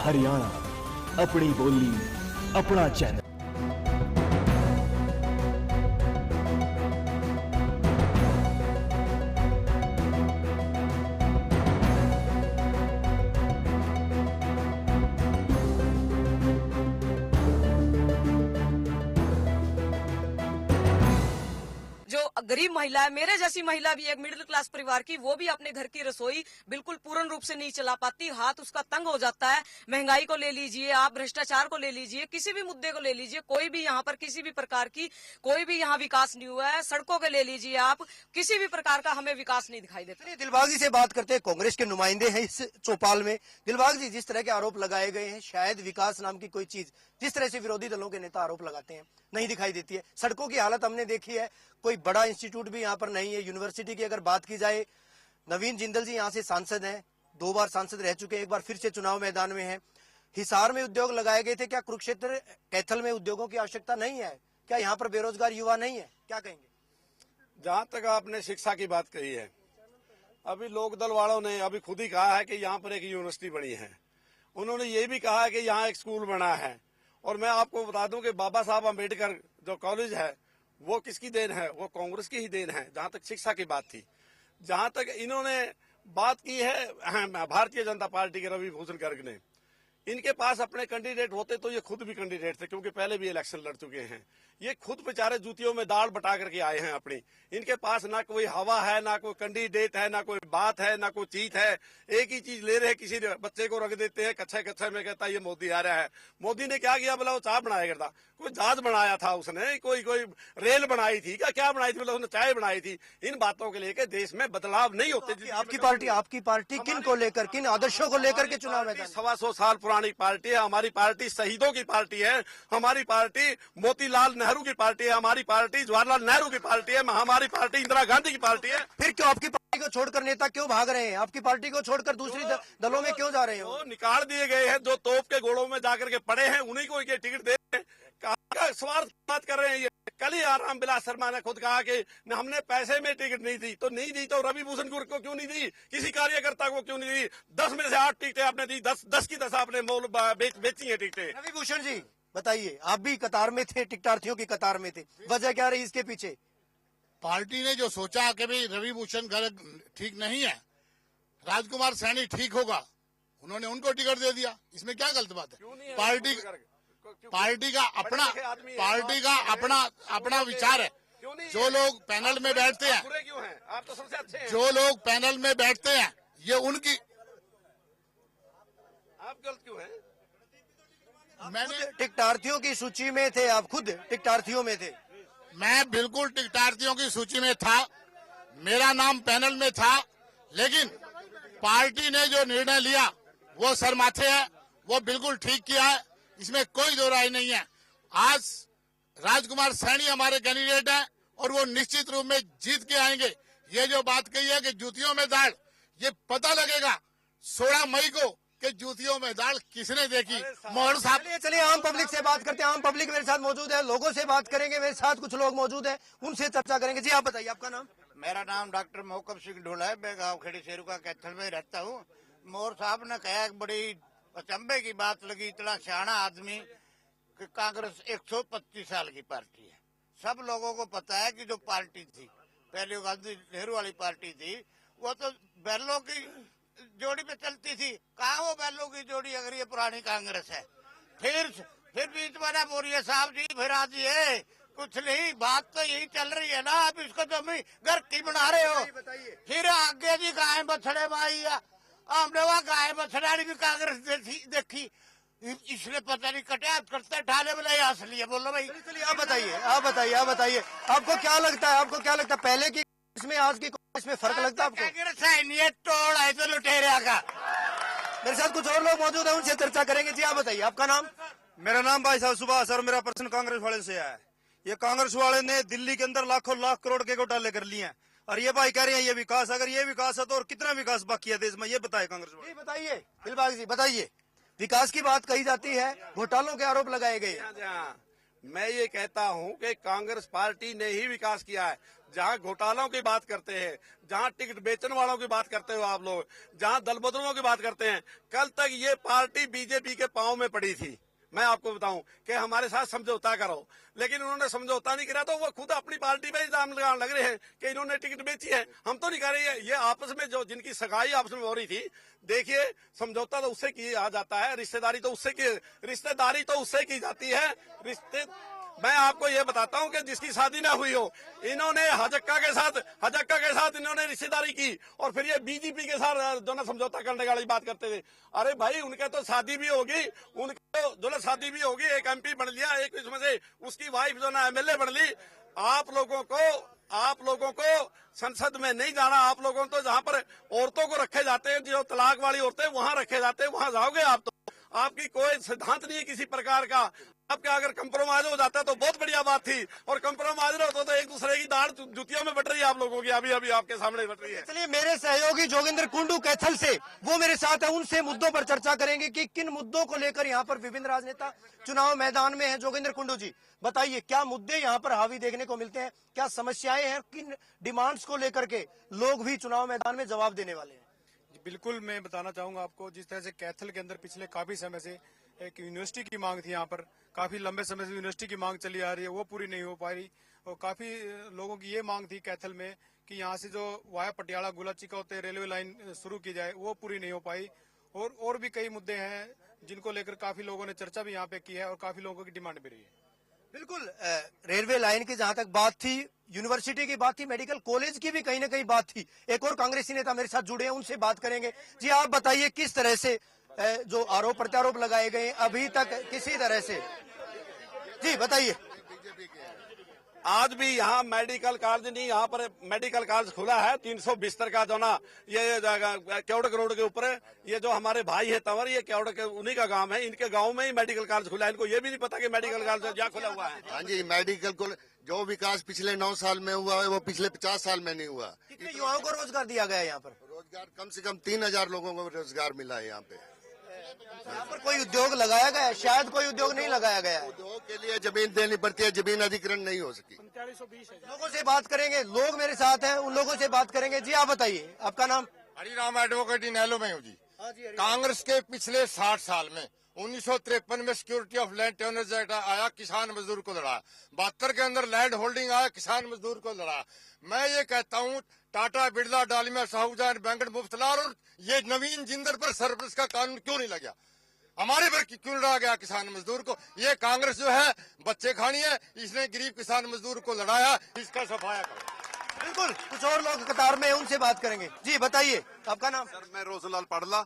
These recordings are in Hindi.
हरियाणा, अपनी बोली, अपना चैनल। जो गरीब महिला है, मेरे जैसी महिला भी एक मिडिल क्लास परिवार की, वो भी अपने घर की रसोई बिल्कुल पूर्ण रूप से नहीं चला पाती, हाथ उसका तंग हो जाता है। महंगाई को ले लीजिए, आप भ्रष्टाचार को ले लीजिए, किसी भी मुद्दे को ले लीजिए, कोई भी यहाँ पर किसी भी प्रकार की कोई भी यहाँ विकास नहीं हुआ है। सड़कों के ले लीजिए आप, किसी भी प्रकार का हमें विकास नहीं दिखाई देता। दिलबाग जी से बात करते हैं, कांग्रेस के नुमाइंदे हैं इस चौपाल में। दिलबाग जी, जिस तरह के आरोप लगाए गए हैं, शायद विकास नाम की कोई चीज, जिस तरह से विरोधी दलों के नेता आरोप लगाते हैं, नहीं दिखाई देती है। सड़कों की हालत हमने देखी है, कोई बड़ा इंस्टीट्यूट भी यहाँ पर नहीं है। यूनिवर्सिटी की अगर बात की जाए, नवीन जिंदल जी यहाँ से सांसद हैं, 2 बार सांसद रह चुके हैं, एक बार फिर से चुनाव मैदान में है। हिसार में उद्योग लगाए गए थे, क्या कुरुक्षेत्र कैथल में उद्योगों की आवश्यकता नहीं है? क्या यहाँ पर बेरोजगार युवा नहीं है? क्या कहेंगे? जहाँ तक आपने शिक्षा की बात कही है, अभी लोक दल वालों ने अभी खुद ही कहा है कि यहाँ पर एक यूनिवर्सिटी बनी है। उन्होंने ये भी कहा है कि यहाँ एक स्कूल बना है। और मैं आपको बता दूं कि बाबा साहब अम्बेडकर जो कॉलेज है, वो किसकी देन है? वो कांग्रेस की ही देन है, जहाँ तक शिक्षा की बात थी। जहाँ तक इन्होंने बात की है भारतीय जनता पार्टी के रवि भूषण गर्ग ने, इनके पास अपने कैंडिडेट होते तो ये खुद भी कैंडिडेट थे, क्योंकि पहले भी इलेक्शन लड़ चुके हैं। ये खुद बेचारे जूतियों में दाल बटा करके आए हैं अपनी। इनके पास ना कोई हवा है, ना कोई कैंडिडेट है, ना कोई बात है, ना कोई चीज है। एक ही चीज ले रहे हैं, किसी बच्चे को रख देते हैं कच्चे कच्चे में, कहता है ये मोदी आ रहा है। मोदी ने क्या किया? बोला वो चाय बनाया करता, कोई जहाज बनाया था उसने, कोई रेल बनाई थी, क्या बनाई थी? बोला उसने चाय बनाई थी। इन बातों के लेकर देश में बदलाव नहीं होते। आपकी पार्टी किन को लेकर, किन आदर्शों को लेकर के चुनाव मैदान? 125 साल पुरानी पार्टी है हमारी पार्टी, शहीदों की पार्टी है हमारी पार्टी, मोतीलाल नेहरू की पार्टी है हमारी पार्टी, जवाहरलाल नेहरू की पार्टी है हमारी पार्टी, इंदिरा गांधी की पार्टी है। फिर क्यों आपकी पार्टी को छोड़कर नेता क्यों भाग रहे हैं? आपकी पार्टी को छोड़कर दूसरी दलों में क्यों जा रहे हैं? वो निकाल दिए गए हैं, जो तोप के गोलों में जाकर के पड़े हैं, उन्हीं को ये टिकट दे रहे हैं। स्वार्थ बात कर रहे हैं ये। कल ही राम विलास शर्मा ने खुद कहा कि हमने पैसे में टिकट नहीं दी, तो नहीं दी तो रवि भूषण को क्यों नहीं दी? किसी कार्यकर्ता को क्यों नहीं दी? 10 में से 8 टिकटें आपने दी, 10 की 10 आपने मोल बेची है टिकटें। रवि भूषण जी बताइए, आप भी कतार में थे, टिकटार्थियों की कतार में थे, वजह क्या रही इसके पीछे? पार्टी ने जो सोचा कि भाई रवि भूषण गर्ग ठीक नहीं है, राजकुमार सैनी ठीक होगा, उन्होंने उनको टिकट दे दिया। इसमें क्या गलत बात है? पार्टी का अपना विचार है। जो लोग पैनल में बैठते हैं, आप तो सबसे अच्छे हैं। जो लोग पैनल में बैठते हैं, ये उनकी। आप गलत क्यों हैं? मैंने टिकटार्थियों की सूची में थे, आप खुद टिकटार्थियों में थे। मैं बिल्कुल टिकटार्थियों की सूची में था, मेरा नाम पैनल में था, लेकिन पार्टी ने जो निर्णय लिया वो सर माथे है, वो बिल्कुल ठीक किया है, इसमें कोई दो राय नहीं है। आज राजकुमार सैनी हमारे कैंडिडेट हैं और वो निश्चित रूप में जीत के आएंगे। ये जो बात कही है कि जूतियों में दाल, ये पता लगेगा 16 मई को कि जूतियों में दाल किसने देखी। मोहन साहब, चलिए आम पब्लिक से बात करते हैं। आम पब्लिक मेरे साथ मौजूद है, लोगों से बात करेंगे, मेरे साथ कुछ लोग मौजूद हैं, उनसे चर्चा करेंगे। जी आप बताइए, आपका नाम? मेरा नाम डॉक्टर मोहकम सिंह ढोला है, मैं गाँव खेड़ी शेरू का कैथल में रहता हूँ। मोर साहब ने कहा एक बड़ी अचंभे की बात लगी, इतना सियाना आदमी कि कांग्रेस 125 साल की पार्टी है। सब लोगों को पता है कि जो पार्टी थी पहले गांधी नेहरू वाली पार्टी थी, वो तो बैलों की जोड़ी पे चलती थी। कहाँ वो बैलों की जोड़ी, अगर ये पुरानी कांग्रेस है। फिर बीच में बोलिए साहब जी, फिर आज ये कुछ नहीं, बात तो यही चल रही है ना। आप इसको तो घर की बना रहे हो। फिर आगे जी गाय बछड़े माई, हमने वहाँ गाय बछड़ानी भी कांग्रेस देखी, इसलिए पता नहीं कटे करते ढाले वाला ही असली है। बोलो भाई। चलिए आप बताइए, आपको क्या लगता है, पहले की इसमें आज की इसमें फर्क लगता है आपको? कांग्रेस है नहीं है, टोल है तो लुटेरिया का। मेरे साथ कुछ और लोग मौजूद हैं, उनसे चर्चा करेंगे। जी आप बताइए, आपका नाम? मेरा नाम भाई साहब सुभाष और मेरा प्रश्न कांग्रेस वाले से है। ये कांग्रेस वाले ने दिल्ली के अंदर लाखों लाख करोड़ के घोटाले कर लिए हैं, और ये भाई कह रहे हैं ये विकास। अगर ये विकास है तो और कितना विकास बाकी है देश में, ये बताए कांग्रेस वाले। बताइए दिलबाग जी, बताइए। विकास की बात कही जाती है, घोटालों के आरोप लगाए गए। मैं ये कहता हूं कि कांग्रेस पार्टी ने ही विकास किया है। जहां घोटालों की बात करते हैं, जहां टिकट बेचने वालों की बात करते हो आप लोग, जहां दल बदलुओं की बात करते हैं, कल तक ये पार्टी बीजेपी के पांव में पड़ी थी। मैं आपको बताऊं कि हमारे साथ समझौता करो, लेकिन उन्होंने समझौता नहीं करा, तो वो खुद अपनी पार्टी में इल्जाम लगाने लग रहे हैं कि इन्होंने टिकट बेची है। हम तो नहीं कर रहे हैं। ये आपस में जो जिनकी सगाई आपस में हो रही थी, देखिए समझौता तो उससे किया जाता है, रिश्तेदारी तो उससे की जाती है। मैं आपको ये बताता हूं कि जिसकी शादी ना हुई हो, इन्होंने हजक्का के साथ इन्होंने रिश्तेदारी की, और फिर ये बीजेपी के साथ जो ना समझौता करने वाली बात करते थे। अरे भाई, उनके तो शादी भी होगी, एक एमपी बन लिया, एक इसमें से उसकी वाइफ जो ना एमएलए बन ली। आप लोगों को संसद में नहीं जाना। आप लोगों को तो जहां पर औरतों को रखे जाते हैं, जो तलाक वाली औरतें वहां रखे जाते हैं, वहां जाओगे आप तो। आपकी कोई सिद्धांत नहीं है किसी प्रकार का। आपका अगर कंप्रोमाइज हो जाता तो बहुत बढ़िया बात थी, और कंप्रोमाइज न होता तो एक दूसरे की दाढ़ जुतियों में बट रही है आप लोगों की, अभी आपके सामने बट रही है। चलिए, मेरे सहयोगी जोगिंदर कुंडू कैथल से, वो मेरे साथ है, उनसे मुद्दों पर चर्चा करेंगे कि किन मुद्दों को लेकर यहाँ पर विभिन्न राजनेता चुनाव मैदान में हैं। जोगिंदर कुंडू जी, बताइए, क्या मुद्दे यहाँ पर हावी देखने को मिलते हैं, क्या समस्याएं हैं, किन डिमांड्स को लेकर के लोग भी चुनाव मैदान में जवाब देने वाले हैं? बिल्कुल, मैं बताना चाहूंगा आपको, जिस तरह से कैथल के अंदर पिछले काफी समय से एक यूनिवर्सिटी की मांग थी, यहाँ पर काफी लंबे समय से यूनिवर्सिटी की मांग चली आ रही है, वो पूरी नहीं हो पा रही। और काफी लोगों की ये मांग थी कैथल में कि यहाँ से जो वाया पटियाला गुलाचिका होते रेलवे लाइन शुरू की जाए, वो पूरी नहीं हो पाई। और भी कई मुद्दे हैं जिनको लेकर काफी लोगों ने चर्चा भी यहाँ पे की है, और काफी लोगों की डिमांड भी रही है। बिल्कुल, रेलवे लाइन की जहां तक बात थी, यूनिवर्सिटी की बात थी, मेडिकल कॉलेज की भी कहीं ना कहीं बात थी। एक और कांग्रेसी नेता मेरे साथ जुड़े हैं, उनसे बात करेंगे। जी, आप बताइए, किस तरह से जो आरोप प्रत्यारोप लगाए गए अभी तक किसी तरह से, जी बताइए। आज भी यहाँ मेडिकल कॉलेज नहीं, यहाँ पर मेडिकल कॉलेज खुला है 300 बिस्तर का, जो ना ये केवड़क रोड के ऊपर, ये जो हमारे भाई है तंवर, ये केवड़क उन्हीं का गांव है, इनके गांव में ही मेडिकल कॉलेज खुला है। इनको ये भी नहीं पता कि मेडिकल कॉलेज यहाँ खुला हुआ है। हाँ जी, मेडिकल कॉलेज जो विकास पिछले 9 साल में हुआ है, वो पिछले 50 साल में नहीं हुआ। कितने युवाओं को रोजगार दिया गया है यहाँ पर? रोजगार कम से कम 3000 लोगों को रोजगार मिला है यहाँ पे। यहाँ पर कोई उद्योग लगाया गया है? शायद कोई उद्योग नहीं लगाया गया है। उद्योग के लिए जमीन देनी पड़ती है, जमीन अधिग्रहण नहीं हो सकी। लोगों से बात करेंगे, लोग मेरे साथ हैं, उन लोगों से बात करेंगे। जी, आप बताइए, आपका नाम? हरिराम एडवोकेट इनेलो में हूँ जी। कांग्रेस के पिछले 60 साल में 1953 में सिक्योरिटी ऑफ लैंड टेनर्स एक्ट आया, किसान मजदूर को लड़ा। 72 के अंदर लैंड होल्डिंग आया, किसान मजदूर को लड़ा। मैं ये कहता हूँ, टाटा, बिरला, डालमिया, साहूजान, बैंगन, मुफ्तलाल और ये नवीन जिंदर पर सरप्लस का कानून क्यों नहीं लगा? हमारे पर क्यों लड़ा गया किसान मजदूर को? ये कांग्रेस जो है बच्चे खानी है, इसने गरीब किसान मजदूर को लड़ाया, इसका सफाया करो। बिल्कुल, कुछ और लोग कतार में, उनसे बात करेंगे। जी बताइए, आपका नाम? सर, मैं रोशनलाल पाडला,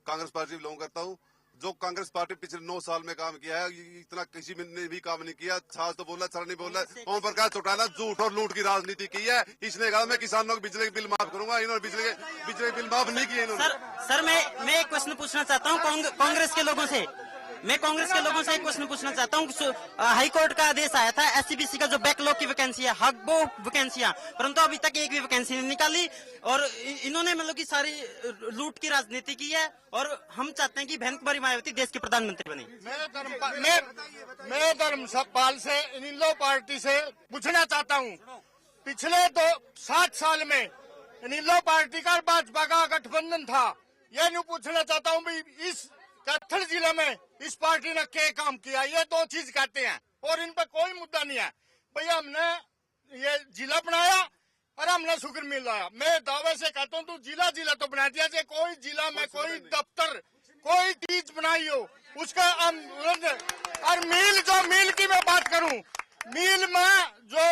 कांग्रेस पार्टी बिलोंग करता हूँ। जो कांग्रेस पार्टी पिछले 9 साल में काम किया है, इतना किसी ने भी काम नहीं किया। सास तो बोला, सर नहीं बोला। ओम प्रकाश चौटाला झूठ और लूट की राजनीति की है। इसने कहा मैं किसानों के बिजली के बिल माफ करूंगा, इन्होंने बिजली के बिल माफ नहीं किए इन्होंने। सर मैं एक क्वेश्चन पूछना चाहता हूँ कांग्रेस के लोगों से। मैं कांग्रेस के लोगों से एक क्वेश्चन पूछना चाहता हूँ। हाई कोर्ट का आदेश आया था एससीबीसी का जो बैकलॉग की वैकेंसी है, हक वो वैकेंसियां, परंतु अभी तक एक भी वैकेंसी नहीं निकाली, और इन्होंने मतलब की सारी लूट की राजनीति की है, और हम चाहते हैं कि बहन कुमारी मायावती देश की प्रधानमंत्री बने। मैं धर्मपाल से इनेलो पार्टी से पूछना चाहता हूँ, पिछले 7 साल में इनेलो पार्टी का भाजपा का गठबंधन था। यह नहीं पूछना चाहता हूँ भाई इस कैथल जिले में इस पार्टी ने क्या काम किया? ये 2 चीज कहते हैं, और इन पर कोई मुद्दा नहीं है। भैया, हमने ये जिला बनाया और हमने शुगर मिल लाया। मैं दावे से कहता हूँ, तू जिला तो बना दिया, जे कोई जिला में कोई दफ्तर कोई चीज बनाई हो उसका और मिल की मैं बात करूँ, मिल में जो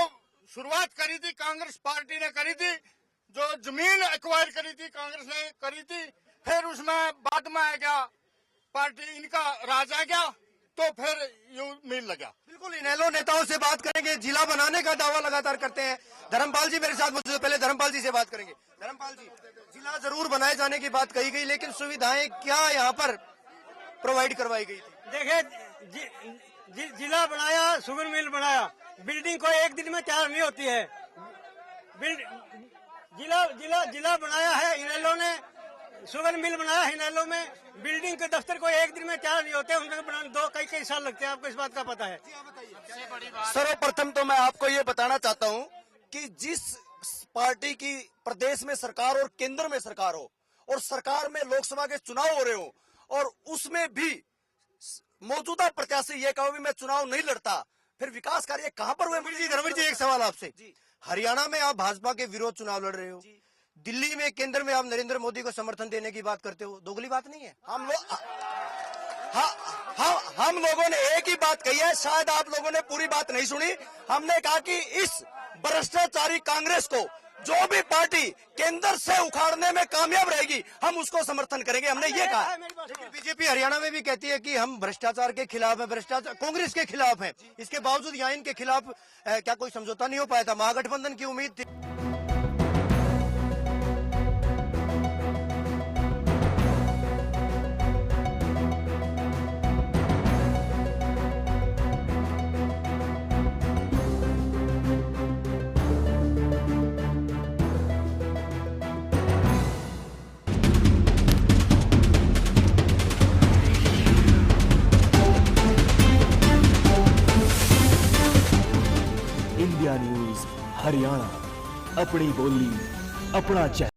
शुरुआत करी थी कांग्रेस पार्टी ने करी थी, जो जमीन एक्वायर करी थी कांग्रेस ने करी थी, फिर उसमें बाद में आ गया पार्टी, इनका राज आ गया, तो फिर यूं मिल लगा। बिल्कुल, इनेलो नेताओं से बात करेंगे। जिला बनाने का दावा लगातार करते हैं। धर्मपाल जी मेरे साथ मौजूद है, पहले धर्मपाल जी से बात करेंगे। धर्मपाल जी, जिला जरूर बनाए जाने की बात कही गई, लेकिन सुविधाएं क्या यहाँ पर प्रोवाइड करवाई गई थी? देखिए, जिला बनाया, शुगर मिल बनाया, बिल्डिंग कोई एक दिन में तैयार नहीं होती है। जिला बनाया है इनेलो ने, शुगर मिल बनाया है इनेलो में, बिल्डिंग के दफ्तर को एक दिन में तैयार नहीं होते, उनके बनाने दो कई साल लगते हैं। आपको इस बात का पता है? सर्वप्रथम तो मैं आपको ये बताना चाहता हूं कि जिस पार्टी की प्रदेश में सरकार और केंद्र में सरकार हो और सरकार में लोकसभा के चुनाव हो रहे हो और उसमें भी मौजूदा प्रत्याशी ये कहो भी मैं चुनाव नहीं लड़ता, फिर विकास कार्य कहां पर हुए? धर्मवीर जी एक सवाल आपसे, हरियाणा में आप भाजपा के विरोध चुनाव लड़ रहे हो, दिल्ली में केंद्र में आप नरेंद्र मोदी को समर्थन देने की बात करते हो, दोगली बात नहीं है? हम लोगों ने एक ही बात कही है, शायद आप लोगों ने पूरी बात नहीं सुनी। हमने कहा कि इस भ्रष्टाचारी कांग्रेस को जो भी पार्टी केंद्र से उखाड़ने में कामयाब रहेगी हम उसको समर्थन करेंगे, हमने ये कहा। बीजेपी हरियाणा में भी कहती है कि हम भ्रष्टाचार के खिलाफ हैं, भ्रष्टाचार कांग्रेस के खिलाफ हैं, इसके बावजूद यहाँ इनके खिलाफ क्या कोई समझौता नहीं हो पाया था? महागठबंधन की उम्मीद थी। इंडिया न्यूज हरियाणा, अपनी बोली अपना चैनल।